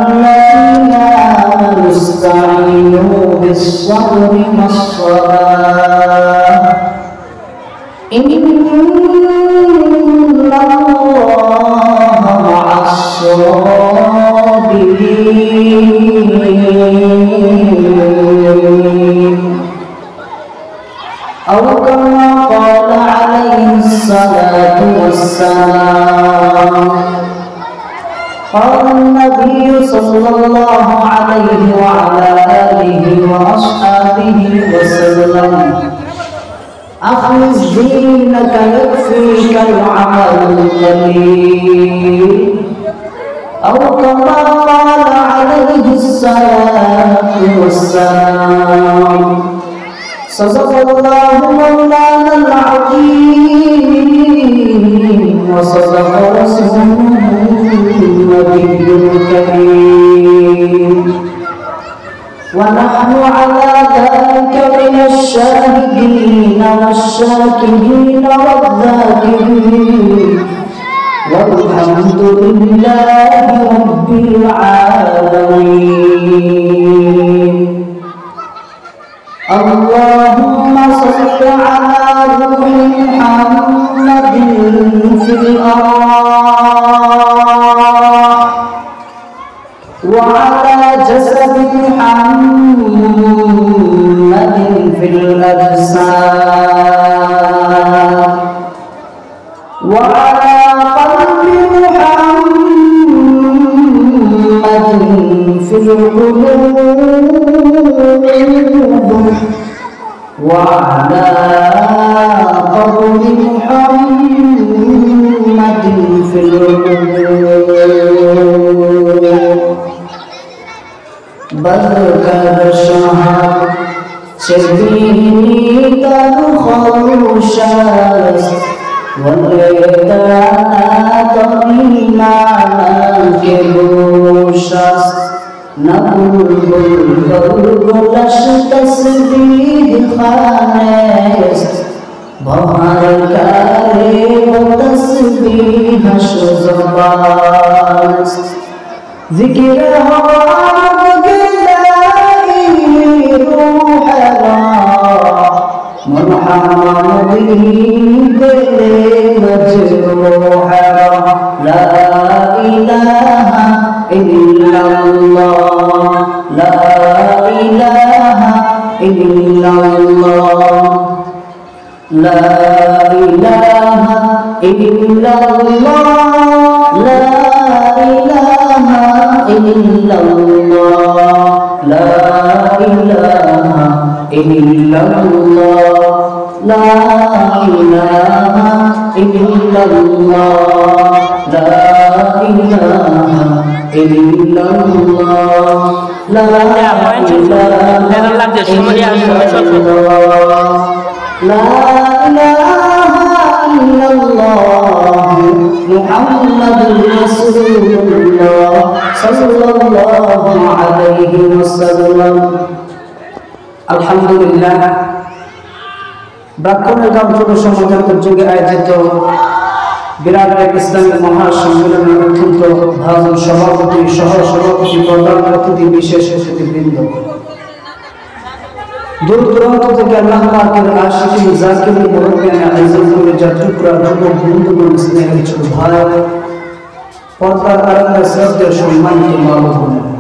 الذين آمنوا استعينوا بالصبر والصلاة إن الله مع الصابرين أو كما قال عليه الصلاة والسلام قال النبي صلى الله عليه وعلى آله وأصحابه وسلم أخلص دينك يكفيك العمل القليل أو كما قال عليه الصلاة والسلام صدق الله مولانا العظيم وصدق رسوله النبي الكريم ونحن على ذلك من الشاهدين والشاكرين والذاكرين والحمد لله رب العالمين اللهم صل على روح محمد في الأرواح وعلى جسد محمد في الأجساد وعلى قلب محمد في القلوب وعلى قبر محمد في القلوب بركة شهر سبيني تنخوشاس والغيدانا طميمانا كبوشاس نقول بالقلش تسبيح خانس بهار كاري وتسبيح شزبانس ذكر هواك جلالي روحنا محمد دل مجروحنا لا إله إلا الله لا إله إلا الله لا إله إلا الله لا إله إلا الله لا إله إلا الله لا إله إلا الله لا إله إلا الله لا إله إلا الله محمد رسول الله صلى الله عليه وسلم الحمد لله ব্রাহ্মণের গামচুর সমাজের যুগে আয়োজিত বিরাট এক ইসলামী মহাসম্মেলনের অত্যন্ত ভাজন সভাপতি সহ সভাপতি প্রধান অতিথি বিশেষ অতিথিবৃন্দ দূর দূরান্ত থেকে আল্লাহ পাকের আশিকিন জাকিরিন মুরব্বিয়ানে আয়োজন করে যাত্রীপুরা যুবক বন্ধুগণ স্নেহের ছোট ভাই পর্দার আড়ালে শ্রদ্ধেয় সম্মানিত মা ও বোনেরা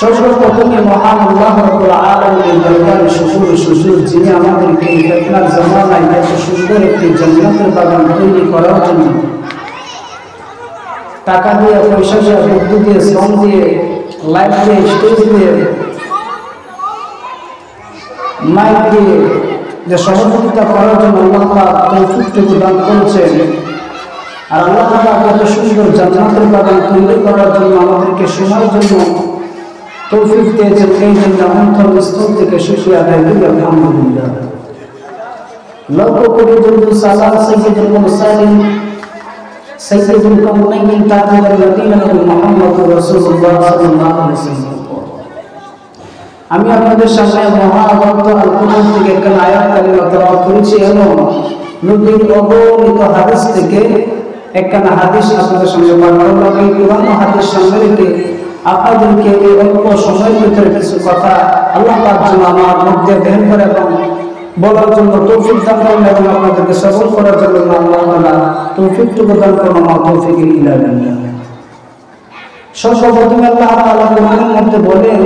সর্বপ্রথমে মহান আল্লাহ রাব্বুল আলামিনের দরবারে শুকর যিনি আমাদেরকে ফিতনার জামানায় এত সুন্দর একটি জান্নাতের বাগান তৈরি করার জন্য টাকা দিয়ে পয়সা দিয়ে বুদ্ধি দিয়ে শ্রম দিয়ে লাইফ দিয়ে স্টেজ দিয়ে মাইক দিয়ে যে সহযোগিতা করার জন্য আল্লাহ পাক তৌফিকটুকু দান করেছেন আর আল্লাহ পাক এত সুন্দর জান্নাতের বাগান তৈরি করার জন্য আমাদেরকে সময়ের জন্য তৌফিক দিয়েছেন এই জন্য অন্তরস্থল থেকে শুকরিয়া আদায় করি আলহামদুলিল্লাহ লক্ষ কোটি দরুদ সালাম সাইয়্যিদুল মুরসালিন সাইয়্যিদুল কাউনাইন তাজুল মদিনা নবী মুহাম্মদ রাসূলুল্লাহ সাল্লাল্লাহু আলাইহি ওয়াসাল্লাম আমি আপনাদের সামনে মহাগ্রন্থ আল কুরআন থেকে একটা আয়াত কারিমা তেলাওয়াত করেছি এবং নবীর অগণিত হাদিস থেকে একটা হাদিস আপনাদের সামনে পাঠ করলাম। এই পুরানো হাদিস সামনে রেখে আপনাদেরকে এই অল্প সময়ের ভিতরে কিছু কথা আল্লাহ পাক যেন আমার মধ্যে ধ্যান করে এবং বলার জন্য তৌফিক দান করেন এবং আপনাদেরকে সফল করার জন্য আল্লাহ তাআলা তৌফিকটুকু দান করুন। আমার তৌফিক ইল্লা বিল্লাহ। সর্বপ্রথমে আল্লাহ তাআলা কোরআনের মধ্যে বলেন,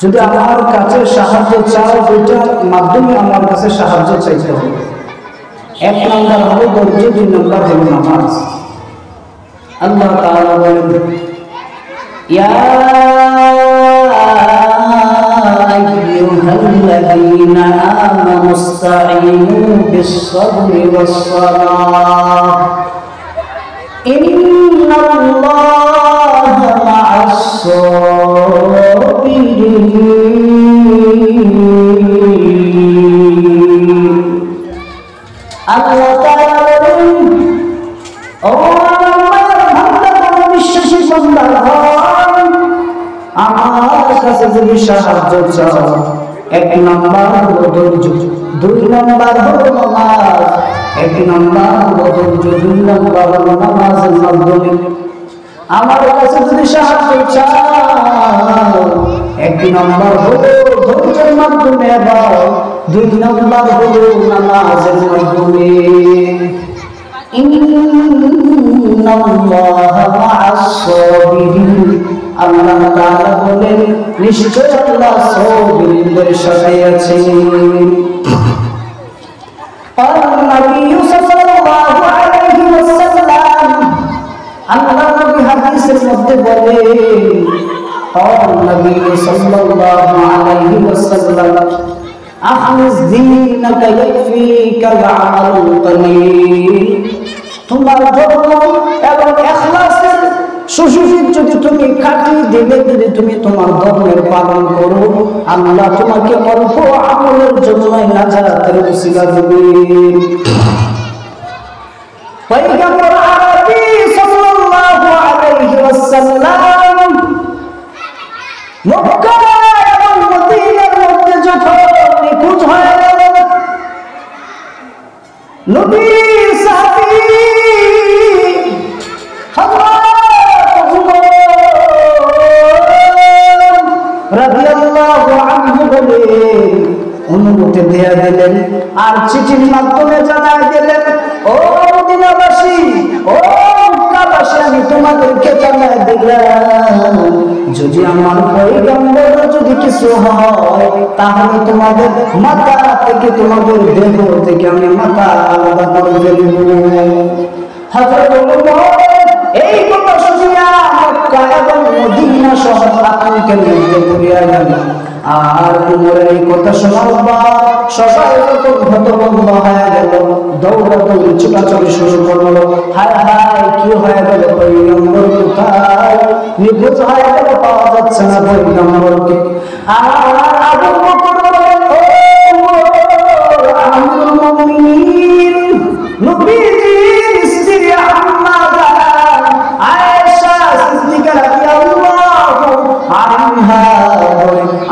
যদি আমার কাছে সাহায্য চাও দুইটার মাধ্যমে আমার কাছে সাহায্য চাইতে হবে। এক নম্বর হলো ধৈর্য, দুই নম্বর হলো নামাজ। আল্লাহ তাআলা বলেন, ইয়া আইয়ুহাল্লাযীনা আমানুস্তাঈনু বিস-সাবরি ওয়াস-সালাহ ইন্নাল্লাহা মা'আস-সাবিরিন। আল্লাহ তাআলা বলেন, ও আমার বান্দা, বিশ্বাসী বান্দাগণ, আমার কাছে যদি সাহায্য চাও, এক নম্বর হলো ধৈর্য, দুই নম্বর হলো নামাজ। এক নম্বর হলো ধৈর্য, দুই নম্বর হলো নামাজের মাধ্যমে আমার কাছে যদি সাহায্য চাও, এক নম্বর হলো ধৈর্যের মাধ্যমে এবং দুই নম্বর হলো নামাজের মাধ্যমে। ইন্নাল্লাহা মা'আস-সাবিরিন। আল্লাহ তাআলা বলেন, নিশ্চয় আল্লাহ সাবিরদের সাথে আছেন। নবী সাল্লাল্লাহু আলাইহি ওয়াসাল্লাম, আল্লাহ নবী হাদিসের মধ্যে বলেন, নবী সাল্লাল্লাহু আলাইহি ওয়াসাল্লাম, আখলিস দীনাকা ইয়াকফিকাল আমালুল কলিল। তোমার ধর্ম এবং ইখলাসের সুশীল যদি তুমি কাটিয়ে দিলে, যদি তুমি তোমার ধর্মের পালন করো, আল্লাহ তোমাকে অল্প আমলের জন্য নাজাতের ওসিলা দিবেন। পয়গম্বর আরবি সাল্লাল্লাহু আলাইহি ওয়াসাল্লাম মক্কা এবং মদিনার মধ্যে যখন নিখোঁজ হয়ে গেল, নবী সাহাবী রাদিয়াল্লাহু আনহু বলেন, অনুমতি দিয়ে দিলেন আর চিঠির মাধ্যমে জানায় দিলেন, ও মদিনাবাসী, ও মক্কাবাসী, আমি তোমাদেরকে জানায় দিলাম, যদি আমার পয়গম্বর যদি কিছু হয়, তাহলে তোমাদের মাথা থেকে, তোমাদের দেহ থেকে আমি মাথা আলাদা করে দেব। হযরত ওমর এই কথা শুনিয়া মক্কা এবং মদিনা শহর আতঙ্কের মধ্যে পড়িয়া গেল। আর ওমরের এই কথা শোনার পর সবাই যখন হতভম্ব হয়ে গেল, দৌড়াদৌড়ি ছোটাছুটি শুরু করলো। হায় হায়, কি হয়ে গেল, পয়গম্বর কোথায়? নিখোঁজ হয়ে গেল, পাওয়া যাচ্ছে না পয়গম্বরকে। আর আবু বকর বলেন, ও আমিরুল মুমিনিন, নবীজির স্ত্রী আম্মা জান আয়েশা সিদ্দিকা রাদিয়াল্লাহু আনহা,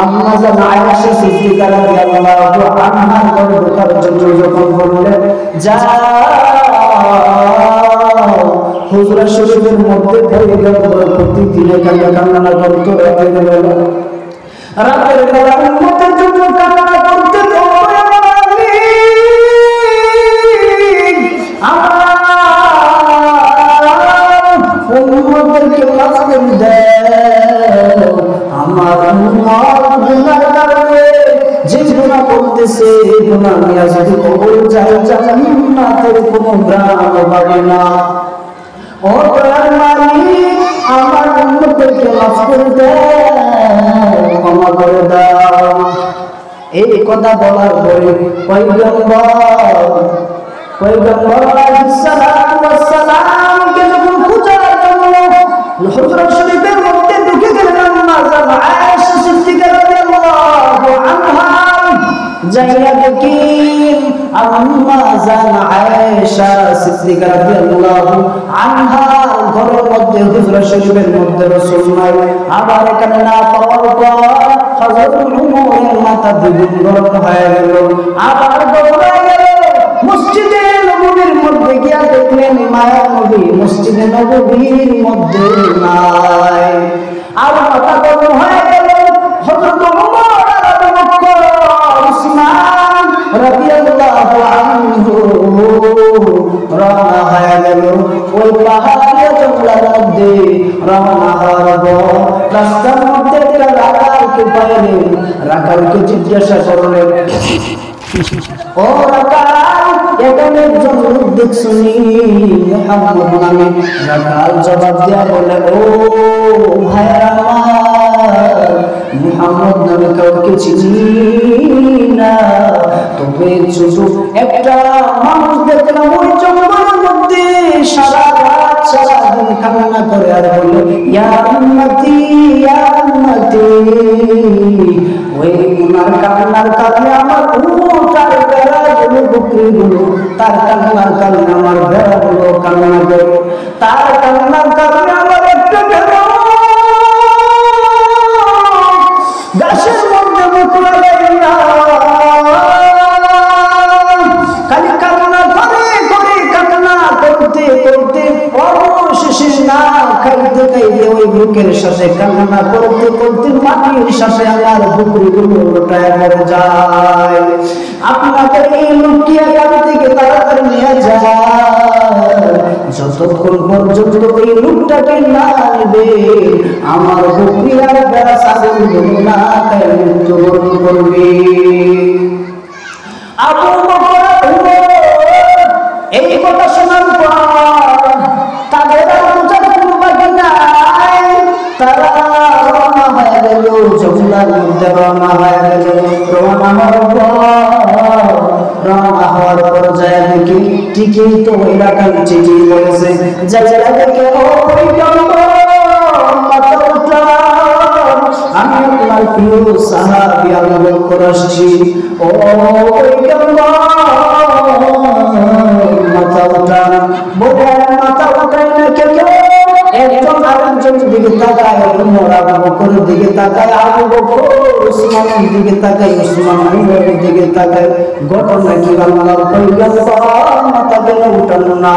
আম্মা জান আয়েশা সিদ্দিকা রাদিয়াল্লাহু আনহা ঢোকার জন্য যখন বললেন, যাও হুজরা শরীফের মধ্যে পয়গম্বর প্রতিদিনে কান্না করতে রাতের বেলা, রাতের বেলা উম্মতের জন্য কান্না করতে উম্মতকে মাফ করে দাও, আমার উম্মত গুনার কারণে যে গুনাহ করতেছে, এই গুনাহ নিয়ে যদি কবর যায়, জান্নাতের কোনো গ্রাম পাবে না। ও দয়ার মালিক, আমার উম্মতকে মাফ করে দাও, ক্ষমা করে দাও। এই কথা বলার পরে পয়গম্বর আলাইহিস সালাতু ওয়াস সালামকে যখন খোঁজার জন্য হুজরা শরীফের মধ্যে ঢুকে গেলেন, আম্মা জান আয়েশা সিদ্দিকা রাদিয়াল্লাহু আনহা যাইয়া দেখেন আম্মা জান আয়েশা সিদ্দিকা রাদিয়াল্লাহু আনহার ঘরের মধ্যে হুজরা শরীফের মধ্যে রাসূল নাই। আবার এখানে না পাওয়ার পর হযরত উমরের মাথা দ্বিগুণ গরম হয়ে গেল। আবার দৌড়ায় গেল মসজিদে নববীর মধ্যে গিয়া দেখলেন মায়া নবী মসজিদে নববীর মধ্যে নাই। আর মাথা গরম হয়ে গেল। হযরত ওমর আর আবু বকর উসমান রাদিয়াল্লাহু আনহু রওনা হয়ে গেল ওই পাহাড়িয়া জঙ্গলের মধ্যে। রওনা হওয়ার পর রাস্তার মধ্যে রাখালকে পাইলেন। রাখালকে জিজ্ঞাসা করলেন, ও রাখাল, এখানে একজন লোক দেখছুনি মুহাম্মদ নামে? রাখাল জবাব দেয়া বলে, ও ভাইরা আমার, মুহাম্মদ নামে কাউকে চিনি না, তবে শুধু একটা মানুষ দেখলাম ওই জঙ্গলের মধ্যে সারা রাত সারাদিন কান্না করে আর বলে, ইয়া উম্মতি ইয়া উম্মতি। ওই উনার কান্নার কারণে আমার উটার বেড়াগুলো বকরিগুলো, তার কান্নার কারণে আমার বেড়াগুলো কান্না করে, তার কান্নার কারণে আমার একটা বেড়া গাছের মধ্যে মুখ লাগাই না, খালি কান্না করে করে কান্না করতে করতে অবশেষে না খাইতে খাইতে ওই বুকের সাথে কান্না করতে করতে মাটির সাথে আমার বুকরিগুলো লোটায় মরে যায়। আপনাদের এই লোকটি এখান থেকে তাড়াতাড়ি নিয়ে যায়। যতক্ষণ পর্যন্ত এই লোকটাকে না নেবে আমার বুকরি আর বেড়া ছাগলগুলো না খায় মৃত্যুবরণ করবে। আবু বকর এই কথা শোনার পর তাদের আর বোঝার কোনো বাকি নাই। তারা রওনা হয়ে গেল, জঙ্গলের মধ্যে রওনা হয়ে গেল। রওনা হওয়ার পর যায় দেখি ঠিকই তো ওই রাখাল ঠিকই বলেছে। যারা দেখে ও আমি আপনার প্রিয় সাহাবী আবু বকর আসছি। ও মাথা উঠান, বোঝায় মাথা উঠায় না কেন? একজন আরেকজনের দিকে তাকায়, ওমর আবু বকরের দিকে তাকায়, আবু বকর উসমানের দিকে তাকায়, উসমান উমরের দিকে তাকায়। ঘটনা কি? আল্লাহর পয়গম্বর মাথা কেন উঠানো না?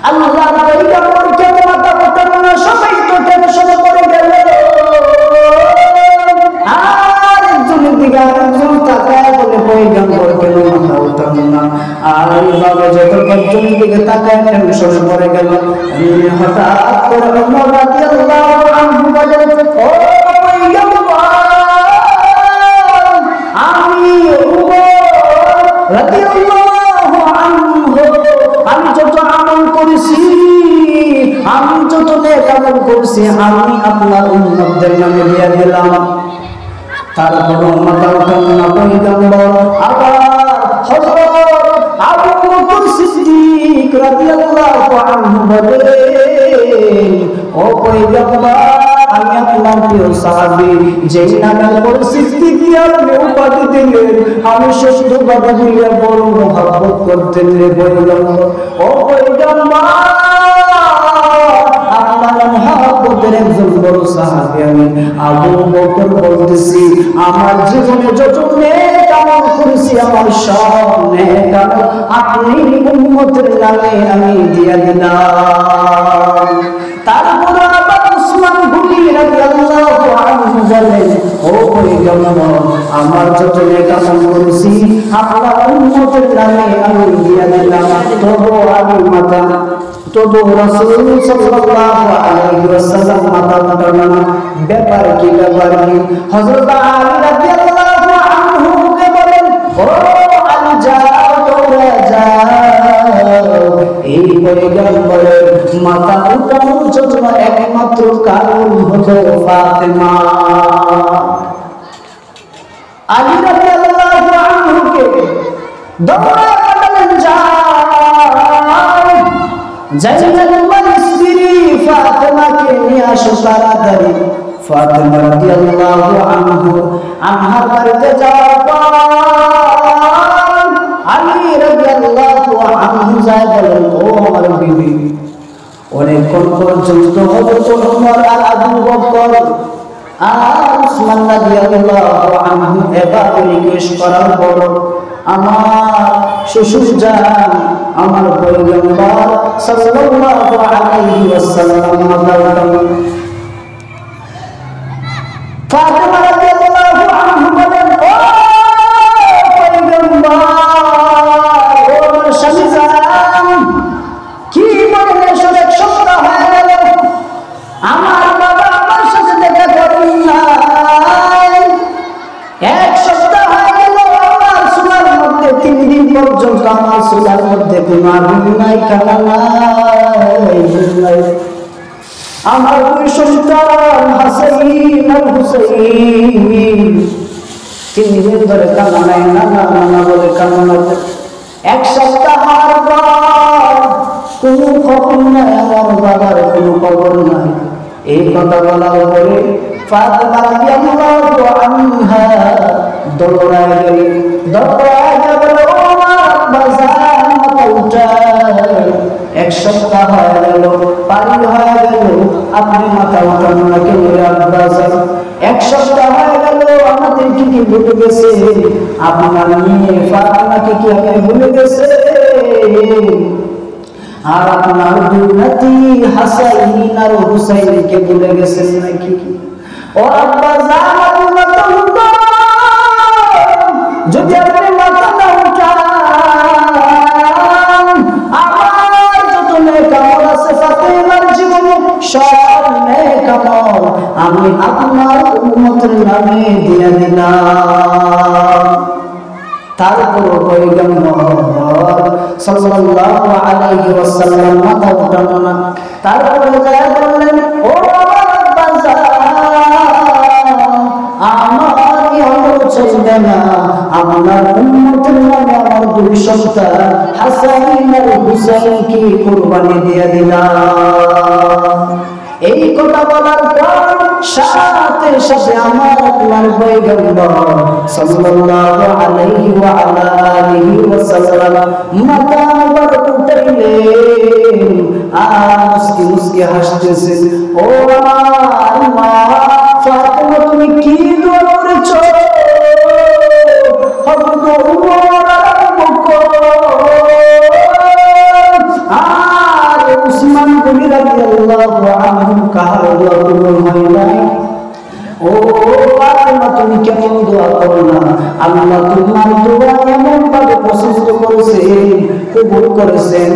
আল্লাহর পয়গম্বর কেন মাথা উঠানো না? সবাই তো টেনশনে পড়ে গেল। আর একজনের দিকে আরেকজন তাকায় বলে, পয়গম্বর কেন মাথা উঠানো না? আর এইভাবে যত কয়েকজনের দিকে তাকায় টেনশনে পড়ে গেল। হঠাৎ করে ওমর রাদিয়াল্লাহু আনহু বলেন, ও পয়গম্বর, আমি ওমর রাদিয়াল্লাহু আনহু আমি যত আমল করেছি, আমি যত নেক আমল করেছি, আমি আপনার উম্মতদের নামে দিয়ে দিলাম। তারপর মাথা উঠানো না পয়গম্বর। আবার হযরত আবু বকর সিদ্দিক রাদিয়াল্লাহু আনহু বলেন, ও পয়গম্বর, আমি আপনার প্রিয় সাহাবী, যেই নামের উপর সিদ্দিক আপনি উপাধি দিলেন, আমি সত্যভাবে বলে বড় মহব্বত করতেন রে পয়গম্বর। ও পয়গম্বর, আপনার মহব্বতের একজন বড় সাহাবী আমি আবু বকর বলতেছি, আমার জীবনে যত নেক আমল করেছি, আমার সব নেক আমল আপনি উম্মতের নামে আমি দিয়ে দিলাম। তারপর আবার উসমান গনি রাদিয়াল্লাহু আনহু বলেন, ও পয়গম্বর, আমার যত নেক আমল করেছি আপনার উম্মতের নামে আমি দিয়ে দিলাম। তবু রাসূল সাল্লাল্লাহু আলাইহি ওয়াসাল্লাম মাথা উঠানো না। ব্যাপার কি? ব্যাপার কি? হযরত আলী রাদিয়াল্লাহু আনহু কে বলেন, ও আলী যাও, তোমরা যাও। এই পয়গম্বরের মাথা উঠানোর জন্য একমাত্র কারণ হলো ফাতেমা। আলী রাদিয়াল্লাহু আনহুকে দৌড়ে পাঠালেন, জাইনাতুল স্ত্রী ফাতেমাকে নিয়ে আসো তাড়াতাড়ি। ফাতেমা রাদিয়াল্লাহু আনহার বাড়িতে যাওয়ার পর আলী রাদিয়াল্লাহু আনহু যায় বলেন, ও আমার বিবি, অনেকক্ষণ পর্যন্ত হযরত ওমর আর আবু বকর আর উসমান রাদিয়াল্লাহু আনহু এভাবে রিকোয়েস্ট করার পর আমার শ্বশুর যান, আমার পয়গম্বর সাল্লাল্লাহু আলাইহি ওয়াসাল্লাম মাথা উঠালেন। ফাতেমা রাদিয়াল্লাহু আনহা বলেন, ও পয়গম্বর, ও আমার স্বামী জান, কি বলেন, এসব এক সপ্তাহ হয়ে গেল আমার বাবা আমার সাথে দেখা করেন নাই, এক সপ্তাহ হয়ে গেল আমার চুলার মধ্যে 3 দিন পর্যন্ত আমার চুলার মধ্যে কোনো আগুন নাই, কানা নাই। আমার 2 সন্তান হাসাইন আর হুসাইন 3 দিন ধরে কান্না নাই, নানা নানা বলে কান্না। এক সপ্তাহ পর কোনো খবর নাই, আমার বাবার কোনো খবর নাই। এই কথা বলার পরে ফাতেমা রাদিয়াল্লাহু আনহা দৌড়ায় গেল, ও আমার বাজার মাথা উঠায়, এক সপ্তাহ হয়ে গেল, পারি হয়ে গেল, আপনি মাথা উঠান না কেন বাজার? এক সপ্তাহ হয়ে গেল, আমাদের কি ভুলে গেছে? আপনার মেয়ে ফাতেমাকে কি আপনি ভুলে গেছে? আর আপনার 2 নাতি হাসাইন আর হুসাইনকে ভুলে গেছেন নাকি? ও আব্বা জান, আপনি মাথা উঠান, যদি আপনি মাথা না উঠান আমার যত নেক আমল আছে ফাতেমার জীবনে সব নেক আমল আমি আপনার উম্মতের নামে দিয়ে দিলাম। তারপর পয়গম্বর সাল্লাল্লাহু আলাইহি ওয়াসাল্লাম মাথা উঠানো না, তারপরে যায় বললেন, ও আমার আব্বা জান, আমার ইহলোক চাইবে না, আপনার উম্মতের নামে আমার 2 সন্তান হাসাইন আর হুসাইনকে কুরবানি দিয়ে দিলাম। এই কথা বলার পর সাথে সাথে আমার আপনার পয়গম্বর সাল্লাল্লাহু আলাইহি ওয়া আলা আলিহি ওয়াসাল্লাম মাথা মুবারক উঠাইলেন আর মুস্কি মুস্কি হাসতেছেন। ও আমার মা ফাতেমা, তুমি কি দোয়া করেছো? হযরত ওমর আর আবু বকর আর উসমান গনি রাদিয়াল্লাহু আনহু কাহার দোয়া কবুল হয় নাই? ও ফাতেমা, তুমি কেমন দোয়া করো না? আল্লাহ তোমার দোয়া এমন ভাবে পছন্দ করেছেন, কবুল করেছেন,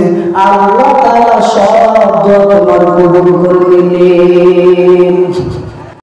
আল্লাহ তাআলা সব দোয়া তোমার কবুল করে নিলেন।